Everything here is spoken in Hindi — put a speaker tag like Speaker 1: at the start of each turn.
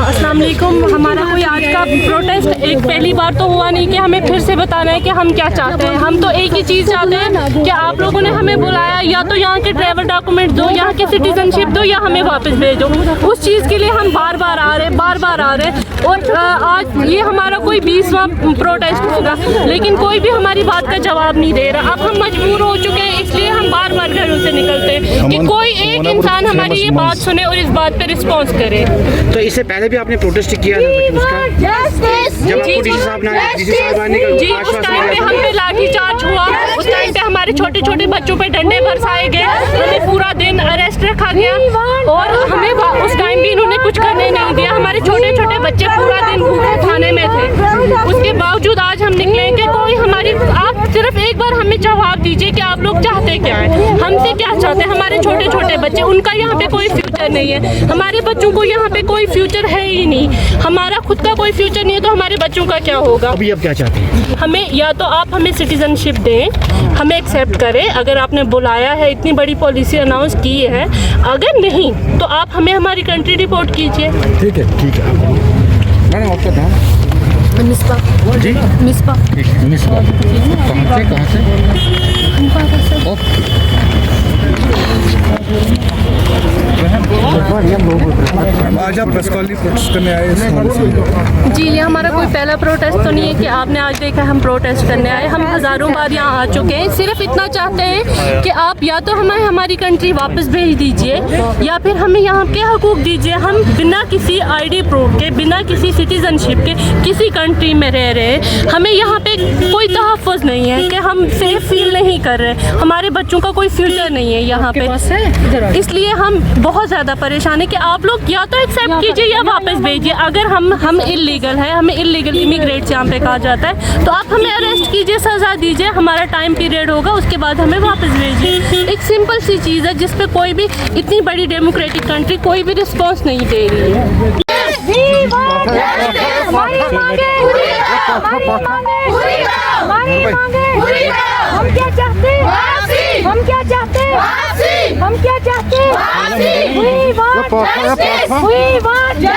Speaker 1: अस्सलाम वालेकुम। हमारा कोई आज का प्रोटेस्ट एक पहली बार तो हुआ नहीं कि हमें फिर से बताना है कि हम क्या चाहते हैं। हम तो एक ही चीज़ चाहते हैं कि आप लोगों ने हमें बुलाया, या तो यहाँ के ट्रैवल डॉक्यूमेंट दो, यहाँ की सिटीजनशिप दो, या हमें वापस भेजो। उस चीज़ के लिए हम बार बार आ रहे और आज ये हमारा कोई 20वां प्रोटेस्ट होगा, लेकिन कोई भी हमारी बात का जवाब नहीं दे रहा। अब हम मजबूर हो चुके हैं, इसलिए हम बार बार घरों से निकलते हैं कि कोई एक इंसान हमारी ये बात सुने और इस बात पे रिस्पॉन्स करे।
Speaker 2: तो इससे पहले भी आपने प्रोटेस्ट किया था जब आपको डीसी साहब आने
Speaker 1: जी, उस टाइम पे हम पे लाठीचार्ज हुआ, उस टाइम पे हमारे छोटे छोटे बच्चों पे डंडे बरसाए गए, हमें पूरा दिन अरेस्ट रखा गया और हमें उस टाइम भी इन्होंने कुछ करने नहीं दिया। हमारे छोटे छोटे बच्चे पूरा दिन भूखे थाने में थे। उसके बावजूद आज हम निकले कि कोई हमारी, आप सिर्फ एक बार हमें जवाब दीजिए कि आप लोग चाहते क्या है, हमसे क्या चाहते हैं। हमारे छोटे छोटे बच्चे, उनका यहाँ पे कोई फ्यूचर नहीं है, हमारे बच्चों को यहाँ पे कोई फ्यूचर है ही नहीं, हमारा खुद का कोई फ्यूचर नहीं है, तो हमारे बच्चों का क्या होगा।
Speaker 2: अभी आप क्या चाहते हैं?
Speaker 1: हमें या तो आप हमें सिटीजनशिप दें, हमें एक्सेप्ट करें, अगर आपने बुलाया है, इतनी बड़ी पॉलिसी अनाउंस की है, अगर नहीं तो आप हमें हमारी कंट्री रिपोर्ट कीजिए।
Speaker 2: ठीक है मैडम, आपका नाम?
Speaker 1: मिसबा
Speaker 2: जी,
Speaker 1: मिसबा।
Speaker 2: मिसबा कहाँ से? आज आप प्रेस कॉल प्रोटेस्ट करने आए
Speaker 1: जी, ये हमारा कोई पहला प्रोटेस्ट तो नहीं है कि आपने आज देखा हम प्रोटेस्ट करने आए। हम हज़ारों बार यहाँ आ चुके हैं, सिर्फ इतना चाहते हैं कि आप या तो हमें हमारी कंट्री वापस भेज दीजिए या फिर हमें यहाँ के हकूक़ दीजिए। हम बिना किसी आईडी प्रूफ के, बिना किसी सिटीजनशिप के किसी कंट्री में रह रहे हैं, हमें यहाँ पे कोई तहफ़्फ़ुज़ नहीं है कि हम सेफ फील नहीं कर रहे, हमारे बच्चों का कोई फ्यूचर नहीं है यहाँ पे। इसलिए हम बहुत ज़्यादा परेशान है कि आप लोग या तो एक्सेप्ट कीजिए या वापस भेजिए। अगर हम इल्लीगल है, हमें इल्लीगल इमिग्रेट यहाँ पे कहा जाता है, तो आप हमें अरेस्ट कीजिए, सज़ा दीजिए, हमारा टाइम पीरियड होगा, उसके बाद हमें वापस भेजिए। एक सिंपल सी चीज़ है जिस पे कोई भी, इतनी बड़ी डेमोक्रेटिक कंट्री कोई भी रिस्पॉन्स नहीं दे रही है।
Speaker 3: हम क्या चाहते हैं? हम क्या चाहते हैं? हम क्या चाहते हैं? We want justice. We want justice.